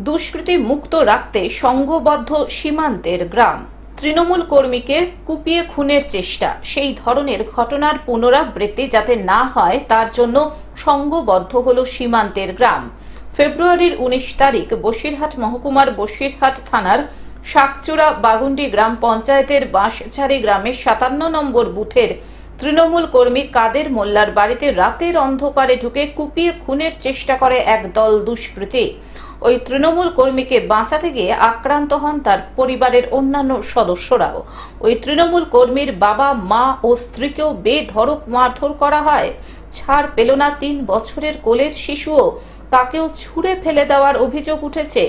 দুষ্কৃতি মুক্ত রাখতে সংঘবদ্ধ সীমান্তের গ্রাম। তৃণমূল কর্মীকে কুপিয়ে খুনের চেষ্টা, সেই ধরনের ঘটনার পুনরাবৃত্তি যাতে না হয় তার জন্য সংঘবদ্ধ হল সীমান্তের গ্রাম। ফেব্রুয়ারির 19 তারিখ বসিরহাট মহকুমার বসিরহাট থানার শাকচূড়া বাগুন্ডি গ্রাম পঞ্চায়েতের বাঁশঝাড়ি গ্রামের 57 নম্বর বুথের তৃণমূল কর্মী কাদের মোল্লার বাড়িতে রাতের অন্ধকারে ঢুকে কুপিয়ে খুনের চেষ্টা করে এক দল দুষ্কৃতী। ওই তৃণমূল কর্মীকে বাঁচাতে গিয়ে আক্রান্ত হন তার পরিবারের অন্যান্য সদস্যরাও। ওই তৃণমূল কর্মীর বাবা, মা ও স্ত্রীকেও বেধড়ক মারধর করা হয়। ছাড় পেল না 3 বছরের কোলের শিশুও, তাকেও ছুঁড়ে ফেলে দেওয়ার অভিযোগ উঠেছে।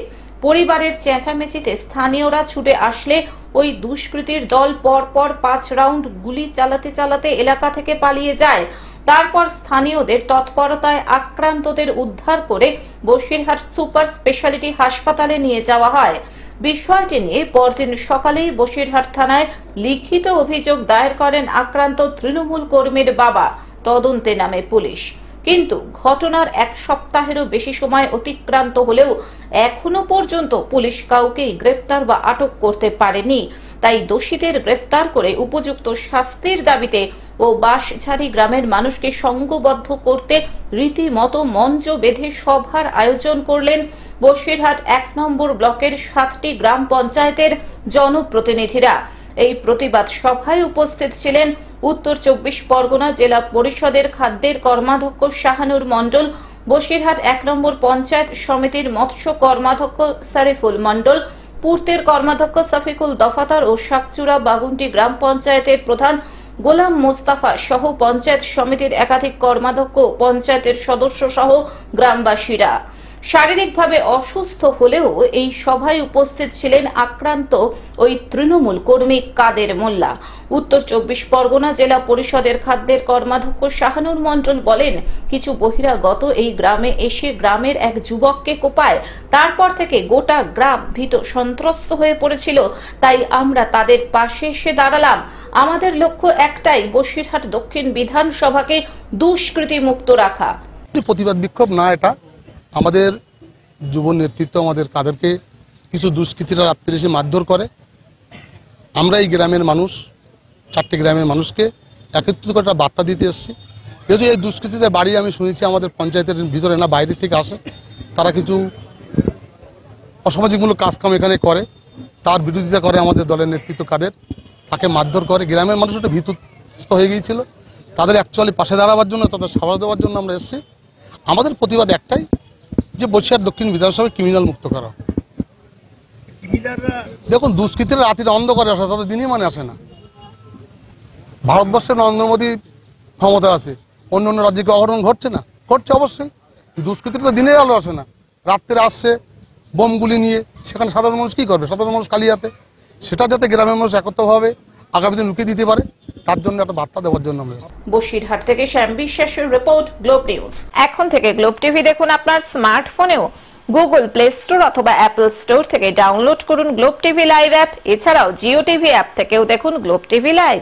পরিবারের চেঁচামেচিতে স্থানীয়রা ছুটে আসলে ওই দুষ্কৃতীর দল পরপর 5 রাউন্ড গুলি চালাতে চালাতে এলাকা থেকে পালিয়ে যায়। তারপর স্থানীয়দের তৎপরতায় আক্রান্তদের উদ্ধার করে বসিরহাট সুপার স্পেশালিটি হাসপাতালে নিয়ে যাওয়া হয়। বিষয়টি নিয়ে পরদিন সকালেই বসিরহাট থানায় লিখিত অভিযোগ দায়ের করেন আক্রান্ত তৃণমূল কর্মীর বাবা। তদন্তে নামে পুলিশ। কিন্তু ঘটনার 1 সপ্তাহেরও বেশি সময় অতিক্রান্ত হলেও এখনো পর্যন্ত পুলিশ কাউকেই গ্রেফতার বা আটক করতে পারেনি। তাই দোষীদের গ্রেফতার করে উপযুক্ত শাস্তির দাবিতে ও বাঁশঝাড়ি গ্রামের মানুষকে সংঘবদ্ধ করতে রীতিমতো মঞ্চ বেঁধে সভার আয়োজন করলেন বসিরহাট 1 নম্বর ব্লকের 7টি গ্রাম পঞ্চায়েতের জনপ্রতিনিধিরা। এই প্রতিবাদ সভায় উপস্থিত ছিলেন উত্তর 24 পরগনা জেলা পরিষদের খাদ্যের কর্মাধ্যক্ষ শাহানুর মণ্ডল, বসিরহাট 1 নম্বর পঞ্চায়েত সমিতির মৎস্য কর্মাধ্যক্ষ শরীফুল মণ্ডল, পূর্তের কর্মাধ্যক্ষ সফিকুল দফাদার ও শাকচূড়া বাগুন্ডি গ্রাম পঞ্চায়েতের প্রধান গোলাম মোস্তাফা সহ পঞ্চায়েত সমিতির একাধিক কর্মাধ্যক্ষ, পঞ্চায়েতের সদস্য সহ গ্রামবাসীরা। শারীরিকভাবে অসুস্থ হলেও এই সভায় উপস্থিত ছিলেন আক্রান্ত ওই তৃণমূল কর্মী কাদের মোল্লা। উত্তর 24 পরগনা জেলা পরিষদের খাদ্যের কর্মাধ্যক্ষ শাহানুর মণ্ডল বলেন, কিছু বহিরাগত এই গ্রামে এসে গ্রামের এক যুবককে কোপায়। তারপর থেকে গোটা গ্রাম ভীত সন্ত্রস্ত হয়ে পড়েছিল। তাই আমরা তাদের পাশে এসে দাঁড়ালাম। আমাদের লক্ষ্য একটাই, বসিরহাট দক্ষিণ বিধানসভাকে দুষ্কৃতি মুক্ত রাখা। প্রতিবাদ বিক্ষোভ না, এটা আমাদের যুব নেতৃত্ব আমাদের কাদেরকে কিছু দুষ্কৃতীরা রাত্রে এসে মারধর করে। আমরা এই গ্রামের মানুষ, 4টি গ্রামের মানুষকে একত্রিত করে একটা বার্তা দিতে এসেছি। যেহেতু এই দুষ্কৃতীদের বাড়ি আমি শুনেছি আমাদের পঞ্চায়েতের ভিতরে না, বাইরে থেকে আসে। তারা কিছু অসামাজিকমূলক কাজকাম এখানে করে, তার বিরোধিতা করে আমাদের দলের নেতৃত্ব কাদের, তাকে মারধর করে। গ্রামের মানুষ একটা ভীতস্ত হয়ে গিয়েছিল। তাদের অ্যাকচুয়ালি পাশে দাঁড়াবার জন্য, তাদের সাড়া দেওয়ার জন্য আমরা এসেছি। আমাদের প্রতিবাদ একটাই, যে বসিরহাট দক্ষিণ বিধানসভায় ক্রিমিনাল মুক্ত করা। দেখুন, দুষ্কৃতীরা রাতের অন্ধকারে আসে, তাদের দিনই মানে আসে না। ভারতবর্ষের নরেন্দ্র মোদী ক্ষমতা আছে, অন্য অন্য রাজ্যে অঘটন ঘটছে না? ঘটছে অবশ্যই। দুষ্কৃতীরা তো দিনের আলো আসে না, রাত্রে আসছে বোমগুলি নিয়ে। সেখানে সাধারণ মানুষ কি করবে? সাধারণ মানুষ খালি হাতে। সেটা যাতে গ্রামের মানুষ একত্রভাবে আগামী দিন রুখে দিতে পারে, তার জন্য একটা বার্তা দেওয়ার জন্য আমরা। বসিরহাট থেকে শ্যাম বিশ্বাসের রিপোর্ট, গ্লোব নিউজ। এখন থেকে গ্লোব টিভি দেখুন আপনার স্মার্টফোনেও। গুগল প্লে স্টোর অথবা অ্যাপল স্টোর থেকে ডাউনলোড করুন গ্লোব টিভি লাইভ অ্যাপ। এছাড়াও জিও টিভি অ্যাপ থেকেও দেখুন গ্লোব টিভি লাইভ।